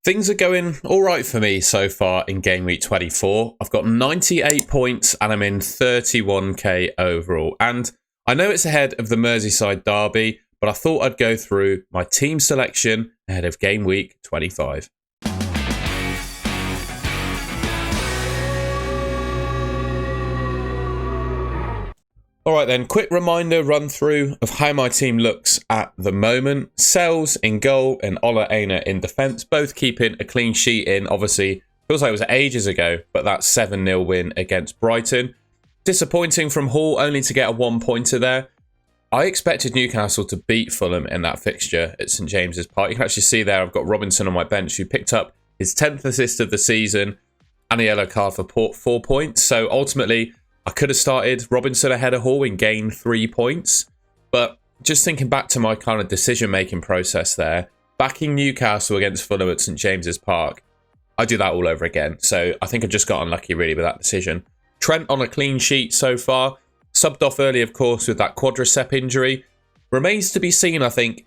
Things are going all right for me so far in Game Week 24. I've got 98 points and I'm in 31k overall. And I know it's ahead of the Merseyside derby, but I thought I'd go through my team selection ahead of Game Week 25. All right then, quick reminder run through of how my team looks at the moment. Sells in goal and Ola Aina in defence, both keeping a clean sheet in. Obviously, feels like it was ages ago, but that 7-0 win against Brighton. Disappointing from Hall, only to get a 1-pointer there. I expected Newcastle to beat Fulham in that fixture at St James's Park. You can actually see there I've got Robinson on my bench, who picked up his 10th assist of the season and a yellow card for 4 points. So ultimately, I could have started Robinson ahead of Hall and gained 3 points. But just thinking back to my kind of decision-making process there, backing Newcastle against Fulham at St James's Park, I do that all over again. So I think I just got unlucky really with that decision. Trent on a clean sheet so far. Subbed off early, of course, with that quadricep injury. Remains to be seen, I think,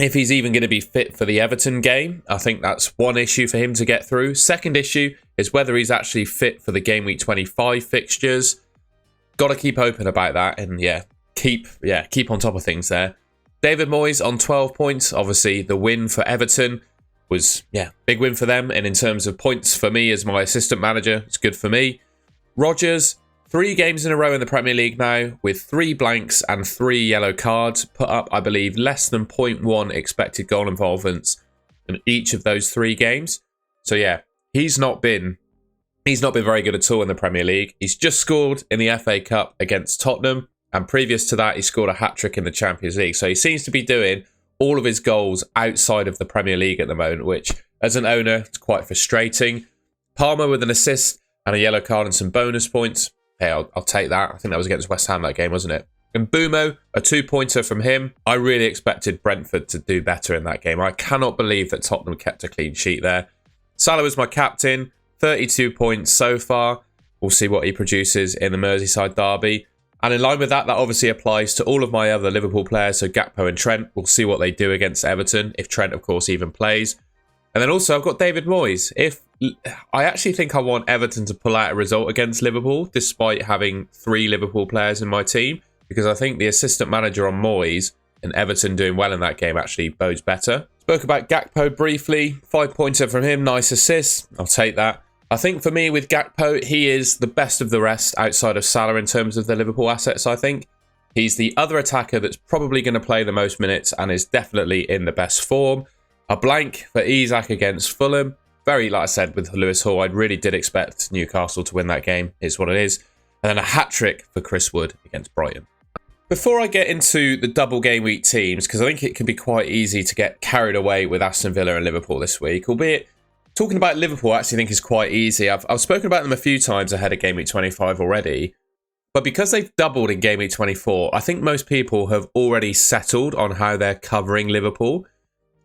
if he's even going to be fit for the Everton game. I think that's one issue for him to get through. Second issue is whether he's actually fit for the Game Week 25 fixtures. Got to keep open about that and keep on top of things there. David Moyes on 12 points. Obviously, the win for Everton was, big win for them. And in terms of points for me as my assistant manager, it's good for me. Rodgers, 3 games in a row in the Premier League now with 3 blanks and 3 yellow cards. Put up, I believe, less than 0.1 expected goal involvements in each of those 3 games. So yeah, he's not been very good at all in the Premier League. He's just scored in the FA Cup against Tottenham, and previous to that, he scored a hat-trick in the Champions League. So he seems to be doing all of his goals outside of the Premier League at the moment, which, as an owner, it's quite frustrating. Palmer with an assist and a yellow card and some bonus points. Hey, I'll take that. I think that was against West Ham that game, wasn't it? And Bumo, a 2-pointer from him. I really expected Brentford to do better in that game. I cannot believe that Tottenham kept a clean sheet there. Salah was my captain. 32 points so far. We'll see what he produces in the Merseyside derby. And in line with that, that obviously applies to all of my other Liverpool players. So Gakpo and Trent. We'll see what they do against Everton, if Trent, of course, even plays. And then also I've got David Moyes. I actually think I want Everton to pull out a result against Liverpool, despite having 3 Liverpool players in my team, because I think the assistant manager on Moyes and Everton doing well in that game actually bodes better. Spoke about Gakpo briefly. 5-pointer from him, nice assist. I'll take that. I think for me with Gakpo, he is the best of the rest outside of Salah in terms of the Liverpool assets, I think. He's the other attacker that's probably going to play the most minutes and is definitely in the best form. A blank for Isak against Fulham. Very, like I said, with Lewis Hall, I really did expect Newcastle to win that game. Is what it is. And then a hat-trick for Chris Wood against Brighton. Before I get into the double game week teams, because I think it can be quite easy to get carried away with Aston Villa and Liverpool this week, albeit talking about Liverpool I actually think is quite easy. I've spoken about them a few times ahead of Game Week 25 already, but because they've doubled in Game Week 24, I think most people have already settled on how they're covering Liverpool.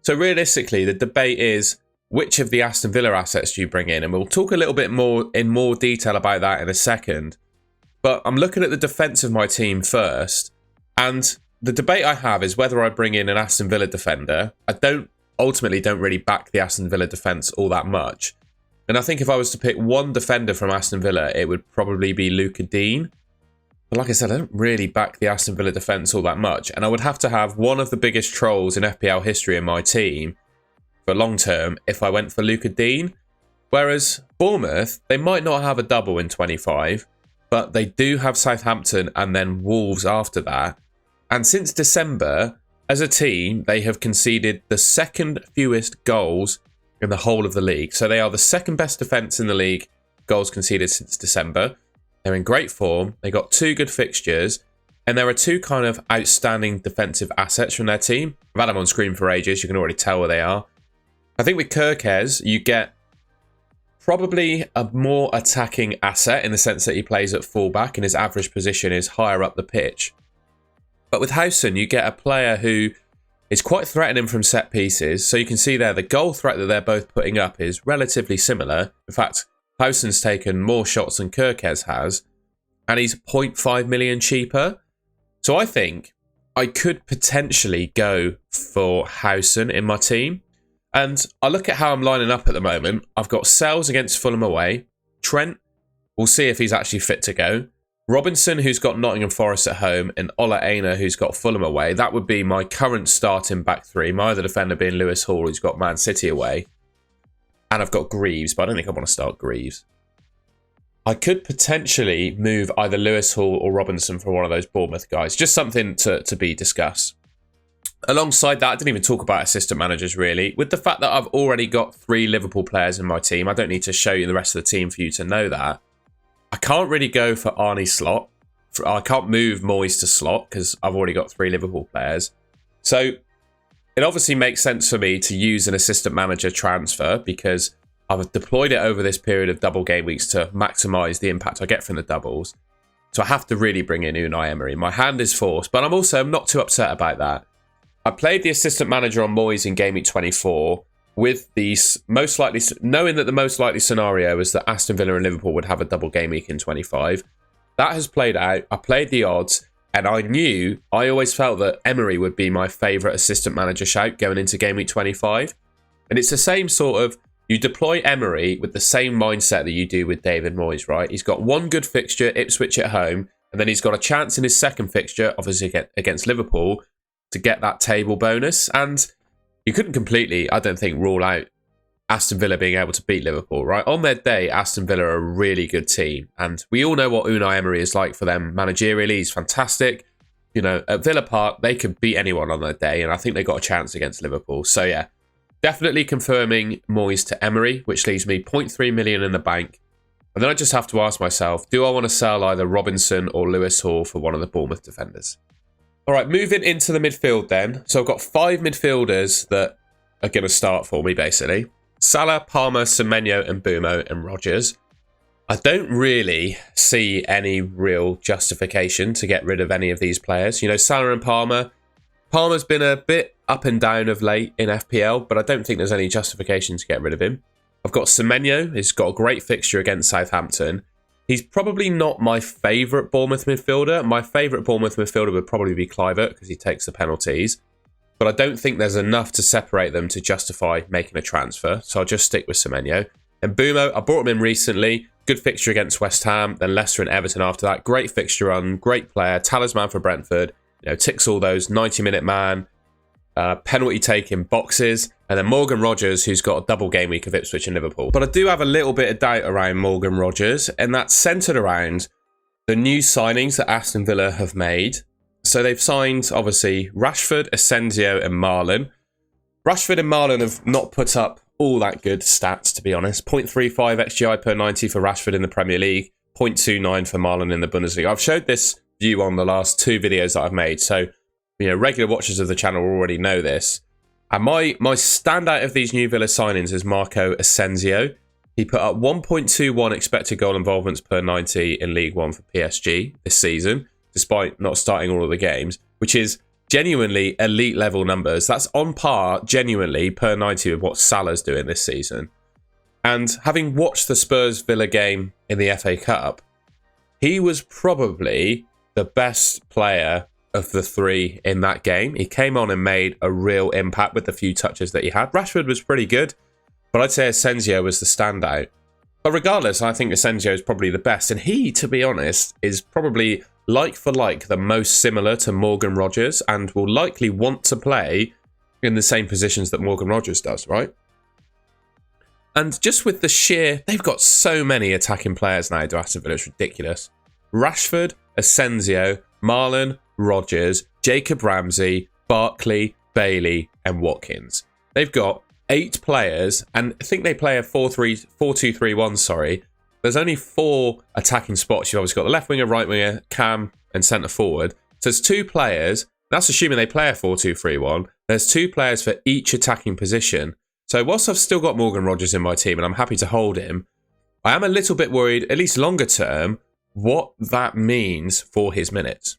So realistically, the debate is, which of the Aston Villa assets do you bring in? And we'll talk a little bit more in more detail about that in a second. But I'm looking at the defence of my team first. And the debate I have is whether I bring in an Aston Villa defender. I ultimately don't really back the Aston Villa defence all that much. And I think if I was to pick one defender from Aston Villa, it would probably be Luca Dean. But like I said, I don't really back the Aston Villa defence all that much. And I would have to have one of the biggest trolls in FPL history in my team for long term if I went for Luca Dean. Whereas Bournemouth, they might not have a double in 25, but they do have Southampton and then Wolves after that. And since December, as a team, they have conceded the second fewest goals in the whole of the league. So they are the second best defence in the league, goals conceded since December. They're in great form. They got 2 good fixtures. And there are 2 kind of outstanding defensive assets from their team. I've had them on screen for ages. You can already tell where they are. I think with Kirkes, you get probably a more attacking asset in the sense that he plays at fullback and his average position is higher up the pitch. But with Howson, you get a player who is quite threatening from set pieces. So you can see there the goal threat that they're both putting up is relatively similar. In fact, Howson's taken more shots than Kirkes has, and he's 0.5 million cheaper. So I think I could potentially go for Howson in my team. And I look at how I'm lining up at the moment. I've got Sells against Fulham away. Trent, we'll see if he's actually fit to go. Robinson, who's got Nottingham Forest at home, and Ola Aina, who's got Fulham away. That would be my current starting back three. My other defender being Lewis Hall, who's got Man City away. And I've got Greaves, but I don't think I want to start Greaves. I could potentially move either Lewis Hall or Robinson for one of those Bournemouth guys. Just something to be discussed. Alongside that, I didn't even talk about assistant managers, really. With the fact that I've already got 3 Liverpool players in my team, I don't need to show you the rest of the team for you to know that. I can't really go for Arnie slot. I can't move Moyes to slot because I've already got 3 Liverpool players. So it obviously makes sense for me to use an assistant manager transfer because I've deployed it over this period of double game weeks to maximise the impact I get from the doubles. So I have to really bring in Unai Emery. My hand is forced, but I'm not too upset about that. I played the assistant manager on Moyes in Gameweek 24 with the most likely, knowing that the most likely scenario is that Aston Villa and Liverpool would have a double game week in 25. That has played out. I played the odds, and I always felt that Emery would be my favourite assistant manager shout going into Game Week 25. And it's the same sort of, you deploy Emery with the same mindset that you do with David Moyes, right? He's got one good fixture, Ipswich at home, and then he's got a chance in his second fixture, obviously against Liverpool, to get that table bonus. And you couldn't completely, I don't think, rule out Aston Villa being able to beat Liverpool, right? On their day, Aston Villa are a really good team. And we all know what Unai Emery is like for them managerially. He's fantastic. You know, at Villa Park, they could beat anyone on their day. And I think they got a chance against Liverpool. So yeah, definitely confirming Moyes to Emery, which leaves me 0.3 million in the bank. And then I just have to ask myself, do I want to sell either Robinson or Lewis Hall for one of the Bournemouth defenders? All right, moving into the midfield then. So I've got 5 midfielders that are going to start for me, basically. Salah, Palmer, Semenyo, and Bumo, and Rodgers. I don't really see any real justification to get rid of any of these players. You know, Salah and Palmer. Palmer's been a bit up and down of late in FPL, but I don't think there's any justification to get rid of him. I've got Semenyo. He's got a great fixture against Southampton. He's probably not my favourite Bournemouth midfielder. My favourite Bournemouth midfielder would probably be Kluivert because he takes the penalties. But I don't think there's enough to separate them to justify making a transfer. So I'll just stick with Semenyo. And Bumo, I brought him in recently. Good fixture against West Ham, then Leicester and Everton after that. Great fixture on, great player, talisman for Brentford. You know, ticks all those 90-minute man, penalty taking boxes. And then Morgan Rodgers, who's got a double game week of Ipswich and Liverpool. But I do have a little bit of doubt around Morgan Rodgers, and that's centred around the new signings that Aston Villa have made. So they've signed, obviously, Rashford, Asensio and Marlon. Rashford and Marlon have not put up all that good stats, to be honest. 0.35 XGI per 90 for Rashford in the Premier League, 0.29 for Marlon in the Bundesliga. I've showed this view on the last 2 videos that I've made, so you know, regular watchers of the channel already know this. And my standout of these new Villa signings is Marco Asensio. He put up 1.21 expected goal involvements per 90 in League One for PSG this season, despite not starting all of the games, which is genuinely elite level numbers. That's on par, genuinely, per 90 with what Salah's doing this season. And having watched the Spurs Villa game in the FA Cup, he was probably the best player of the 3 in that game. He came on and made a real impact with the few touches that he had. Rashford was pretty good, but I'd say Asensio was the standout. But regardless, I think Asensio is probably the best. And he, to be honest, is probably like for like the most similar to Morgan Rodgers and will likely want to play in the same positions that Morgan Rodgers does, right? And just with the sheer, they've got so many attacking players now to Aston Villa, it's ridiculous. Rashford, Asensio, Marlon, Rodgers, Jacob Ramsey, Barkley, Bailey, and Watkins. They've got 8 players, and I think they play a 4-2-3-1, sorry. There's only 4 attacking spots. You've obviously got the left winger, right winger, cam, and centre forward. So there's 2 players. That's assuming they play a 4-2-3-1. There's 2 players for each attacking position. So whilst I've still got Morgan Rodgers in my team, and I'm happy to hold him, I am a little bit worried, at least longer term, what that means for his minutes.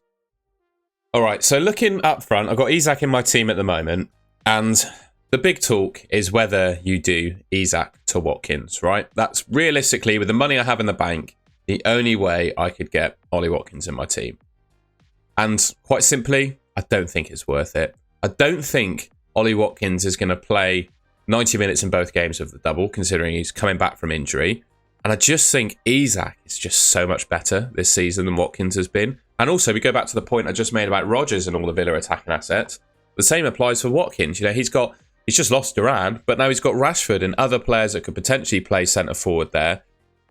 All right, so looking up front, I've got Isak in my team at the moment, and the big talk is whether you do Isak to Watkins, right? That's realistically, with the money I have in the bank, the only way I could get Ollie Watkins in my team. And quite simply, I don't think it's worth it. I don't think Ollie Watkins is going to play 90 minutes in both games of the double, considering he's coming back from injury. And I just think Isak is just so much better this season than Watkins has been. And also, we go back to the point I just made about Rodgers and all the Villa attacking assets. The same applies for Watkins. You know, he's just lost Duran, but now he's got Rashford and other players that could potentially play centre forward there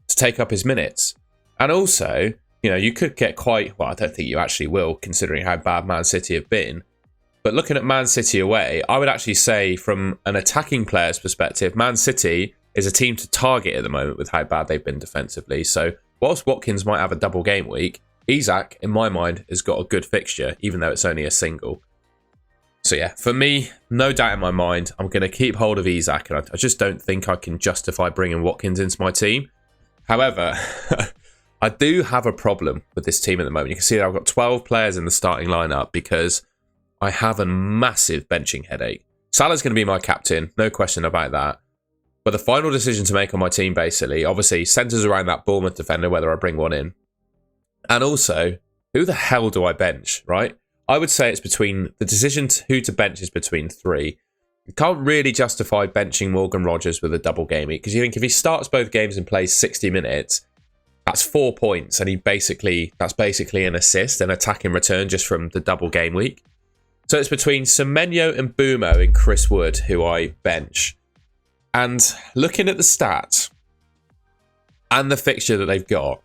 to take up his minutes. And also, you know, you could get quite, well, I don't think you actually will, considering how bad Man City have been. But looking at Man City away, I would actually say from an attacking player's perspective, Man City is a team to target at the moment with how bad they've been defensively. So whilst Watkins might have a double game week, Isak, in my mind, has got a good fixture, even though it's only a single. So yeah, for me, no doubt in my mind, I'm going to keep hold of Isak, and I just don't think I can justify bringing Watkins into my team. However, I do have a problem with this team at the moment. You can see that I've got 12 players in the starting lineup because I have a massive benching headache. Salah's going to be my captain, no question about that. But the final decision to make on my team, basically, obviously, centres around that Bournemouth defender, whether I bring one in. And also, who the hell do I bench, right? I would say it's between, the decision to who to bench is between three. You can't really justify benching Morgan Rodgers with a double game week, because you think if he starts both games and plays 60 minutes, that's 4 points, and that's basically an assist, an attack in return just from the double game week. So it's between Semenyo and Bumo and Chris Wood, who I bench. And looking at the stats and the fixture that they've got,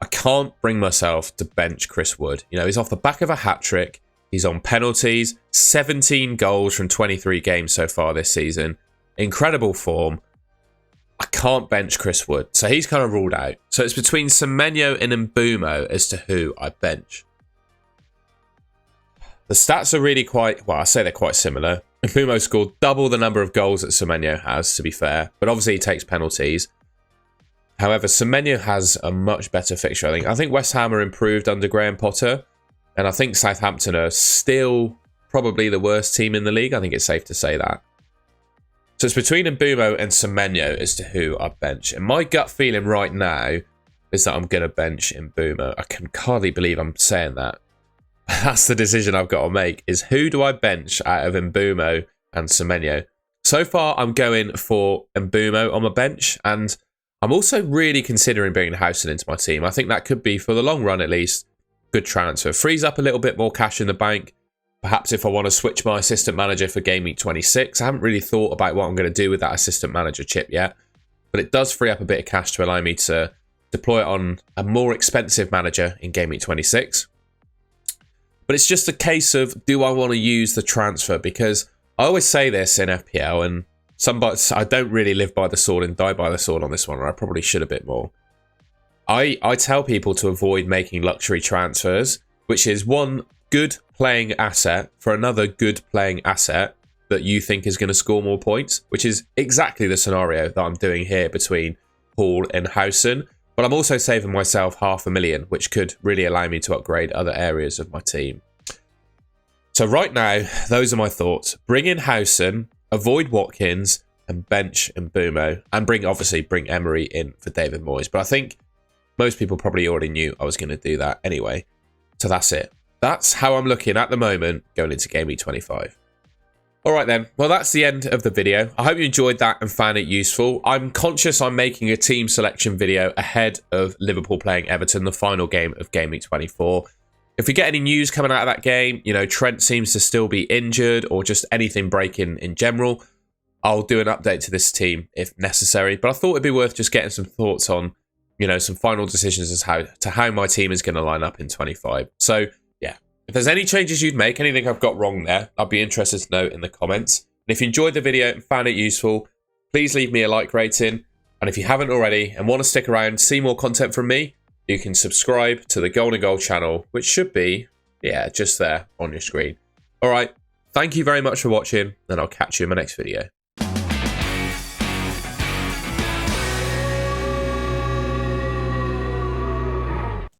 I can't bring myself to bench Chris Wood. You know, he's off the back of a hat-trick. He's on penalties, 17 goals from 23 games so far this season. Incredible form. I can't bench Chris Wood. So he's kind of ruled out. So it's between Semenyo and Mbumo as to who I bench. The stats are really quite, well, I say they're quite similar. Mbumo scored double the number of goals that Semenyo has, to be fair. But obviously he takes penalties. However, Semenyo has a much better fixture, I think. I think West Ham are improved under Graham Potter. And I think Southampton are still probably the worst team in the league. I think it's safe to say that. So it's between Mbumo and Semenyo as to who I bench. And my gut feeling right now is that I'm going to bench Mbumo. I can hardly believe I'm saying that. That's the decision I've got to make, is who do I bench out of Mbumo and Semenyo? So far, I'm going for Mbumo on my bench, and I'm also really considering bringing Howson into my team. I think that could be, for the long run at least, good transfer. Frees up a little bit more cash in the bank. Perhaps if I want to switch my assistant manager for Game Week 26. I haven't really thought about what I'm going to do with that assistant manager chip yet, but it does free up a bit of cash to allow me to deploy it on a more expensive manager in Game Week 26. But it's just a case of, do I want to use the transfer? Because I always say this in FPL, and I don't really live by the sword and die by the sword on this one, or I probably should a bit more. I tell people to avoid making luxury transfers, which is one good playing asset for another good playing asset that you think is going to score more points, which is exactly the scenario that I'm doing here between Hall and Howson. But I'm also saving myself $500,000, which could really allow me to upgrade other areas of my team. So right now, those are my thoughts. Bring in Howson, avoid Watkins, and bench Mbumo. And obviously bring Emery in for David Moyes. But I think most people probably already knew I was going to do that anyway. So that's it. That's how I'm looking at the moment going into Game Week 25. Alright then, well that's the end of the video. I hope you enjoyed that and found it useful. I'm conscious I'm making a team selection video ahead of Liverpool playing Everton, the final game of Game Week 24. If we get any news coming out of that game, you know, Trent seems to still be injured or just anything breaking in general, I'll do an update to this team if necessary. But I thought it'd be worth just getting some thoughts on, you know, some final decisions as to how my team is going to line up in 25. So yeah, if there's any changes you'd make, anything I've got wrong there, I'd be interested to know in the comments. And if you enjoyed the video and found it useful, please leave me a like rating. And if you haven't already and want to stick around, see more content from me, you can subscribe to the Golden Goal channel, which should be, yeah, just there on your screen. All right, thank you very much for watching, and I'll catch you in my next video.